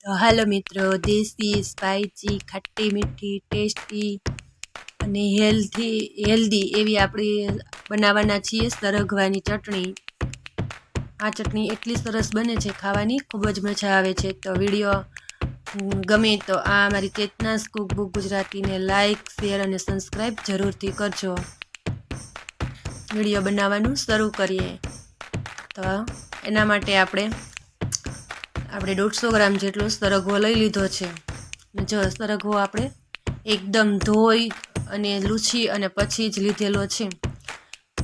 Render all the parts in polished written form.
તો હાલો મિત્રો, દેશી સ્પાઇસી ખટ્ટી મીઠી ટેસ્ટી અને હેલ્ધી એવી આપણી બનાવવાના છીએ સરગવાની ચટણી. આ ચટણી એટલી સરસ બને છે, ખાવાની ખૂબ જ મજા આવે છે. તો વિડીયો ગમે તો આ મારી ચેતનાસ કુકબુક ગુજરાતીને લાઇક શેર અને સબસ્ક્રાઈબ જરૂરથી કરજો. વિડીયો બનાવવાનું શરૂ કરીએ. તો એના માટે આપણે 150 ગ્રામ જેટલો સરગવો લઈ લીધો છે. જો સરગવો આપણે એકદમ ધોઈ અને લૂછી અને પછી જ લીધેલો છે.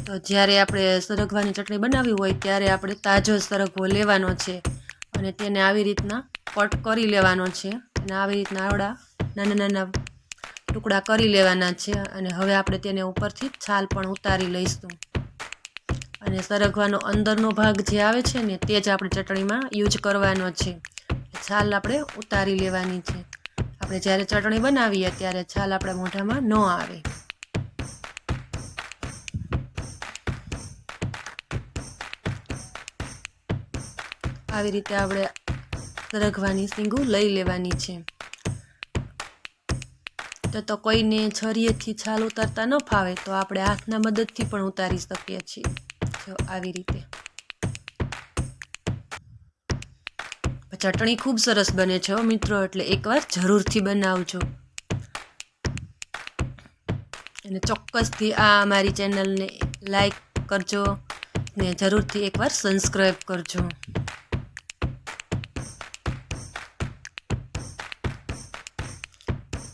તો જ્યારે આપણે સરગવાની ચટણી બનાવવી હોય ત્યારે આપણે તાજો સરગવો લેવાનો છે અને તેને આવી રીતના કટ કરી લેવાનો છે અને આવી રીતના આવડા નાના નાના ટુકડા કરી લેવાના છે. અને હવે આપણે તેને ઉપરથી છાલ પણ ઉતારી લઈશું. અને સરગવાનો અંદરનો ભાગ જે આવે છે ને તે જ આપણે ચટણીમાં યુઝ કરવાનો છે. છાલ આપણે ઉતારી લેવાની છે. આપણે જ્યારે ચટણી બનાવીએ ત્યારે છાલ આપણા મોઢામાં ન આવે. આવી રીતે આપણે સરગવાની શીંગું લઈ લેવાની છે. તો કોઈને છરીએથી છાલ ઉતારતા ન ફાવે તો આપણે હાથના મદદથી પણ ઉતારી શકીએ છીએ. જો આવી રીતે ચટણી ખૂબ સરસ બને છે મિત્રો, એટલે એકવાર જરૂરથી બનાવજો. અને ચોક્કસથી આ અમારી ચેનલને લાઈક કરજો ને જરૂરથી એકવાર સબસ્ક્રાઈબ કરજો.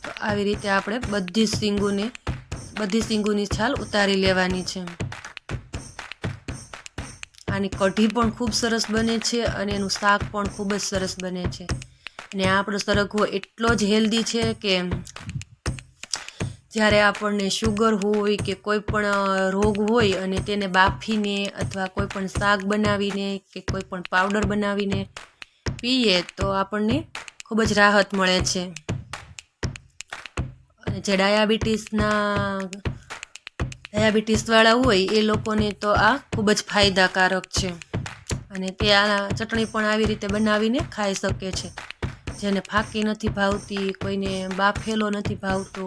તો આવી રીતે આપણે બધી શીંગુની છાલ ઉતારી લેવાની છે. આની કઢી પણ ખૂબ સરસ બને છે અને એનું શાક પણ ખૂબ જ સરસ બને છે. અને આપણો સરગવો એટલો જ હેલ્ધી છે કે જ્યારે આપણને શુગર હોય કે કોઈ પણ રોગ હોય અને તેને બાફીને અથવા કોઈ પણ શાક બનાવીને કે કોઈ પણ પાવડર બનાવીને પીએ તો આપણને ખૂબ જ રાહત મળે છે. અને જે ડાયાબિટીસવાળા હોય એ લોકોને તો આ ખૂબ જ ફાયદાકારક છે. અને તે આ ચટણી પણ આવી રીતે બનાવીને ખાઈ શકે છે. જેને ફાકી નથી ભાવતી, કોઈને બાફેલો નથી ભાવતો,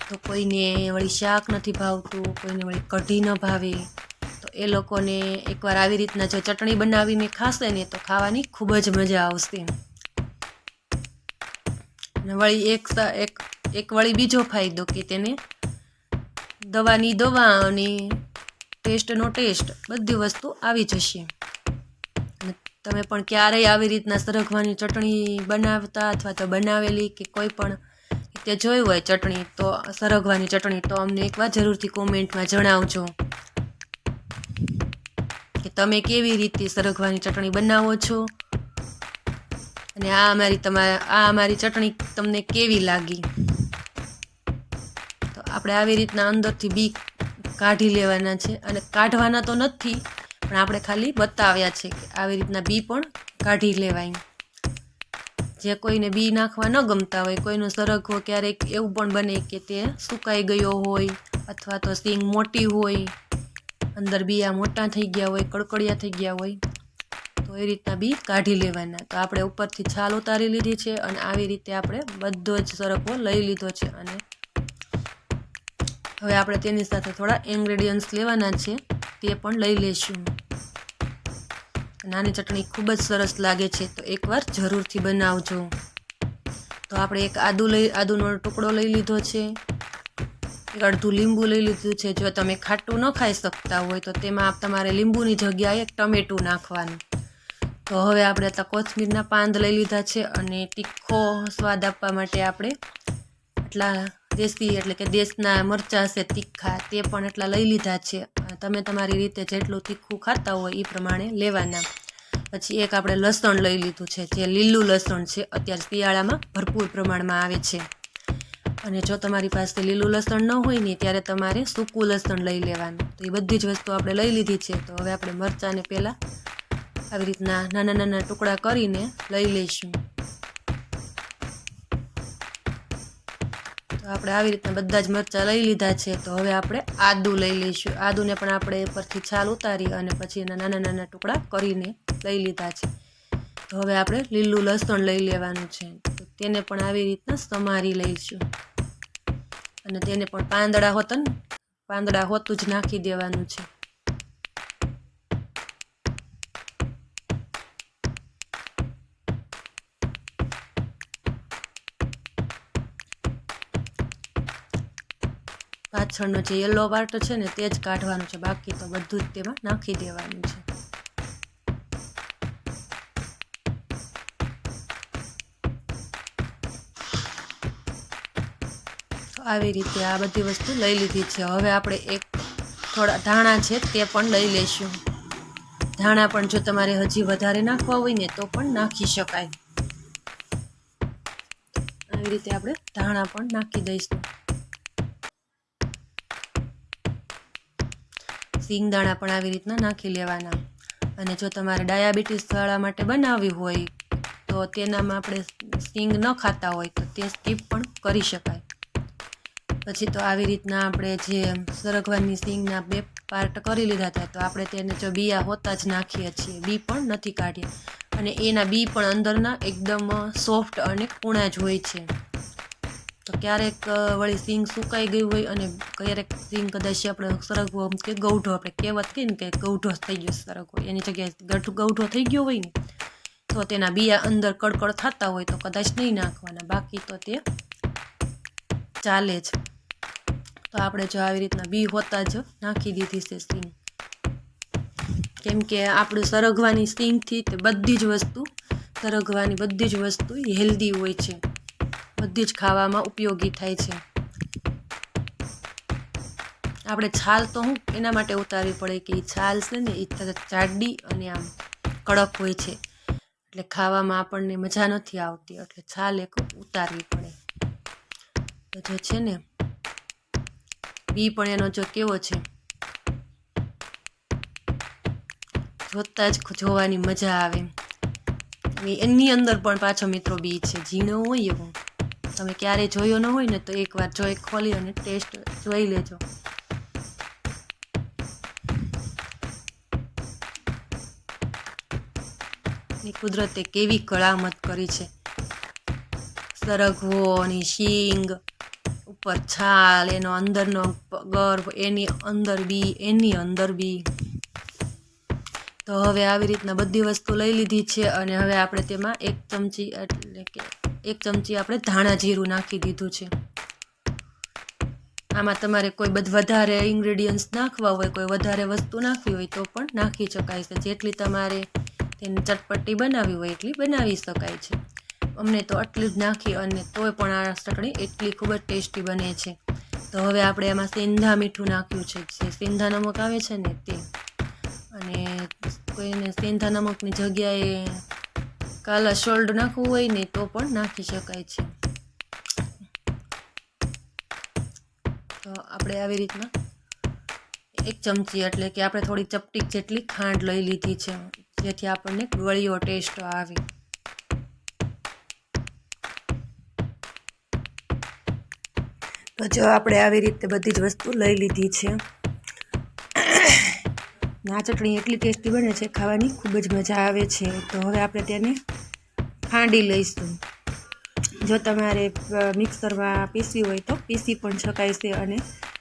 તો કોઈને વળી શાક નથી ભાવતું, કોઈને વળી કઢી ન ભાવે, તો એ લોકોને એકવાર આવી રીતના જો ચટણી બનાવીને ખાશે ને તો ખાવાની ખૂબ જ મજા આવશે. અને વળી એક વળી બીજો ફાયદો કે તેને દવાની દવા અને ટેસ્ટનો ટેસ્ટ બધી વસ્તુ આવી જશે. અને તમે પણ ક્યારેય આવી રીતના સરગવાની ચટણી બનાવતા અથવા તો બનાવેલી કે કોઈ પણ રીતે જોઈ હોય ચટણી, તો સરગવાની ચટણી, તો અમને એકવાર જરૂરથી કોમેન્ટમાં જણાવજો કે તમે કેવી રીતે સરગવાની ચટણી બનાવો છો અને આ અમારી ચટણી તમને કેવી લાગી. તો આપણે આવી રીતના અંદરથી બી કાઢી લેવાના છે. અને કાઢવાના તો નથી, પણ આપણે ખાલી બતાવ્યા છે કે આવી રીતના બી પણ કાઢી લેવાય. જે કોઈને બી નાખવા ન ગમતા હોય, કોઈનો સરગવો ક્યારેક એવું પણ બને કે તે સુકાઈ ગયો હોય અથવા તો શીંગ મોટી હોય, અંદર બીયા મોટા થઈ ગયા હોય, કડકડિયા થઈ ગયા હોય, તો એ રીતના બી કાઢી લેવાના. તો આપણે ઉપરથી છાલ ઉતારી લીધી છે અને આવી રીતે આપણે બધો જ સરગવો લઈ લીધો છે. અને હવે આપણે તેની સાથે થોડા ઇન્ગ્રેડિયન્ટ્સ લેવાના છે, તે પણ લઈ લઈશું. નાની ચટણી ખૂબ જ સરસ લાગે છે, તો એકવાર જરૂરથી બનાવજો. તો આપણે એક આદુનો ટુકડો લઈ લીધો છે, એક અડધું લીંબુ લઈ લીધું છે. જો તમે ખાટું ન ખાઈ શકતા હોય તો તેમાં તમારે લીંબુની જગ્યાએ એક ટમેટું નાખવાનું. તો હવે આપણે કોથમીરના પાંદ લઈ લીધા છે અને તીખો સ્વાદ આપવા માટે આપણે એટલા દેશી એટલે કે દેશના મરચાં છે તીખા, તે પણ એટલા લઈ લીધા છે. તમે તમારી રીતે જેટલું તીખું ખાતા હોય એ પ્રમાણે લેવાના. પછી એક આપણે લસણ લઈ લીધું છે, જે લીલું લસણ છે, અત્યારે શિયાળામાં ભરપૂર પ્રમાણમાં આવે છે. અને જો તમારી પાસે લીલું લસણ ન હોય ને ત્યારે તમારે સૂકું લસણ લઈ લેવાનું. તો એ બધી જ વસ્તુ આપણે લઈ લીધી છે. તો હવે આપણે મરચાંને પહેલાં આવી રીતના નાના નાના ટુકડા કરીને લઈ લઈશું. તો આપણે આવી રીતના બધા જ મરચાં લઈ લીધા છે. તો હવે આપણે આદું લઈ લઈશું. આદુને પણ આપણે ઉપરથી છાલ ઉતારી અને પછી એના નાના નાના ટુકડા કરીને લઈ લીધા છે. તો હવે આપણે લીલું લસણ લઈ લેવાનું છે, તો તેને પણ આવી રીતના સમારી લઈશું અને તેને પણ પાંદડા હોતું જ નાખી દેવાનું છે. પાછળનો જે યલો પાર્ટ છે ને તે જ કાઢવાનું છે, બાકી તો બધું જ તેમાં નાખી દેવાનું છે. આવી રીતે આ બધી વસ્તુ લઈ લીધી છે. હવે આપણે થોડા ધાણા છે તે પણ લઈ લઈશું. ધાણા પણ જો તમારે હજી વધારે નાખવા હોય ને તો પણ નાખી શકાય. આવી રીતે આપણે ધાણા પણ નાખી દઈશું. સિંગદાણા પણ આવી રીતના નાખી લેવાના. અને જો તમારે ડાયાબિટીસ વાળા માટે બનાવવી હોય તો તેનામાં આપણે સિંગ ન ખાતા હોય તો તે સ્કીપ પણ કરી શકાય. પછી તો આવી રીતના આપણે જે સરગવાની સિંગના 2 પાર્ટ કરી લીધા હતા, તો આપણે તેને જો બિયા હોતા જ નાખીએ છીએ, બી પણ નથી કાઢીએ. અને એના બી પણ અંદરના એકદમ સોફ્ટ અને કૂણા જ હોય છે. તો ક્યારેક વળી સિંગ સુકાઈ ગઈ હોય અને ક્યારેક સિંગ કદાચ આપણે સરગવો કે ગૌઢો, આપણે કહેવત કહીએ ને કે ગૌઢો થઈ ગયો સરગવો, એની જગ્યાએ ગૌઢો થઈ ગયો હોય ને તો તેના બિયા અંદર કડકડ થતા હોય તો કદાચ નહીં નાખવાના, બાકી તો તે ચાલે જ. તો આપણે જો આવી રીતના બી હોતા જ નાખી દીધી છે સિંગ, કેમ કે આપણે સરગવાની સિંગથી તે બધી જ વસ્તુ હેલ્ધી હોય છે, બધી જ ખાવામાં ઉપયોગી થાય છે. આપણે છાલ તો એના માટે ઉતારવી પડે કે એ છાલ છે ને એ જાડી અને આમ કડક હોય છે, એટલે ખાવામાં આપણને મજા નથી આવતી, એટલે છાલ એક ઉતારવી પડે. તો જો છે ને બી પણ એનો જો કેવો છે, જોતા જ જોવાની મજા આવે. એની અંદર પણ પાછો મિત્રો બી છે, ઝીણો હોય એવો. તમે ક્યારેય જોયો ન હોય ને તો એકવાર ખોલી અને ટેસ્ટ જોઈ લેજો. એ કુદરતે કેવી કળામત કરી છે. સરગવો અને શીંગ, ઉપર છાલ, એનો અંદરનો ગર્ભ, એની અંદર બી. તો હવે આવી રીતના બધી વસ્તુ લઈ લીધી છે અને હવે આપણે તેમાં 1 ચમચી આપણે ધાણા જીરું નાખી દીધું છે. આમાં તમારે કોઈ વધારે ઇન્ગ્રેડિયન્ટ્સ નાખવા હોય, કોઈ વધારે વસ્તુ નાખવી હોય તો પણ નાખી શકાય છે. જેટલી તમારે તેને ચટપટી બનાવવી હોય એટલી બનાવી શકાય છે. અમને તો આટલી જ નાખી અને તોય પણ આ ચટણી એટલી ખૂબ જ ટેસ્ટી બને છે. તો હવે આપણે એમાં સેંધા મીઠું નાખ્યું છે, જે સેંધા નમક આવે છે ને તે. અને કોઈને સેંધા નમકની જગ્યાએ કાલા સોલ્ટ નાખવું હોય ને તો પણ નાખી શકાય છે. તો આપણે આવી રીતના 1 ચમચી એટલે કે આપણે થોડી ચપટી જેટલી ખાંડ લઈ લીધી છે, જેથી આપણને ગળ્યો ટેસ્ટ આવે. તો જો આપણે આવી રીતે બધી જ વસ્તુ લઈ લીધી છે. આ ચટણી એટલી ટેસ્ટી બને છે, ખાવાની ખૂબ જ મજા આવે છે. તો હવે આપણે તેને ખાંડી લઈશું. જો તમારે મિક્સરમાં પીસવી હોય તો પીસી પણ શકાય છે અને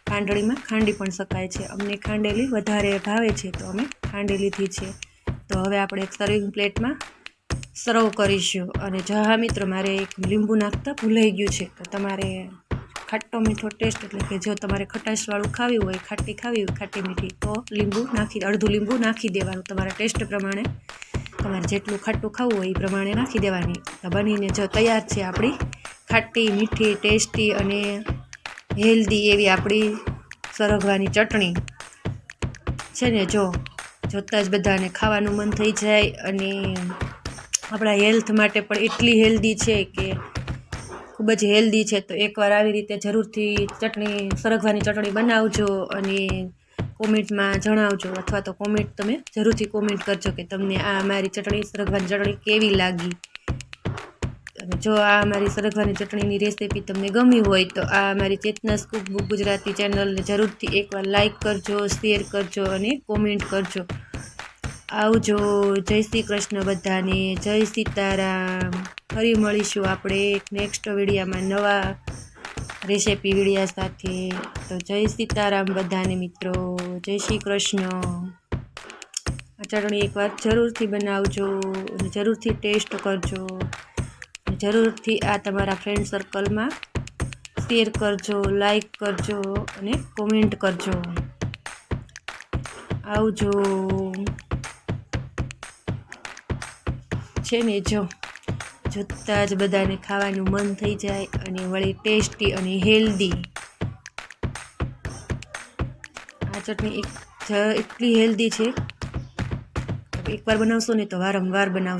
ખાંડણીમાં ખાંડી પણ શકાય છે. અમને ખાંડેલી વધારે ભાવે છે તો અમે ખાંડી લીધી છે. તો હવે આપણે એક સર્વિંગ પ્લેટમાં સર્વ કરીશું. અને જો હા મિત્રો, મારે એક લીંબુ નાખતા ભૂલાઈ ગયું છે, તો તમારે ખાટો મીઠો ટેસ્ટ, એટલે કે જો તમારે ખટાશવાળું ખાવી હોય, ખાટી મીઠી, તો અડધું લીંબુ નાખી દેવાનું. તમારા ટેસ્ટ પ્રમાણે તમારે જેટલું ખાટું ખાવું હોય એ પ્રમાણે નાખી દેવાની. તો બનીને જો તૈયાર છે આપણી ખાટી મીઠી ટેસ્ટી અને હેલ્ધી એવી આપણી સરગવાની ચટણી છે ને. જોતાં જ બધાને ખાવાનું મન થઈ જાય અને આપણા હેલ્થ માટે પણ એટલી હેલ્ધી છે કે ખૂબ જ હેલ્ધી છે. તો એકવાર આવી રીતે જરૂરથી સરગવાની ચટણી બનાવજો અને કોમેન્ટમાં જણાવજો, અથવા તો તમે જરૂરથી કોમેન્ટ કરજો કે તમને આ મારી સરગવાની ચટણી કેવી લાગી. અને જો આ મારી સરગવાની ચટણીની રેસીપી તમને ગમી હોય તો આ મારી ચેતનાસ કુકબુક ગુજરાતી ચેનલને જરૂરથી એકવાર લાઈક કરજો, શેર કરજો અને કોમેન્ટ કરજો. આવજો. જય શ્રી કૃષ્ણ બધાને. જય સીતારામ. ફરી મળીશું આપણે એક નેક્સ્ટ વિડીયામાં નવા રેસીપી વિડીયા સાથે. તો જય સીતારામ બધાને મિત્રો. જય શ્રી કૃષ્ણ. આ ચટણી એકવાર જરૂરથી બનાવજો અને જરૂરથી ટેસ્ટ કરજો. જરૂરથી આ તમારા ફ્રેન્ડ સર્કલમાં શેર કરજો, લાઈક કરજો અને કોમેન્ટ કરજો. આવજો. છે ને જોતાં જ બધાને ખાવાનું મન થઈ જાય અને વળી ટેસ્ટી અને હેલ્ધી. આ ચટણી એટલી હેલ્ધી છે, એકવાર બનાવશો ને તો વારંવાર બનાવશો.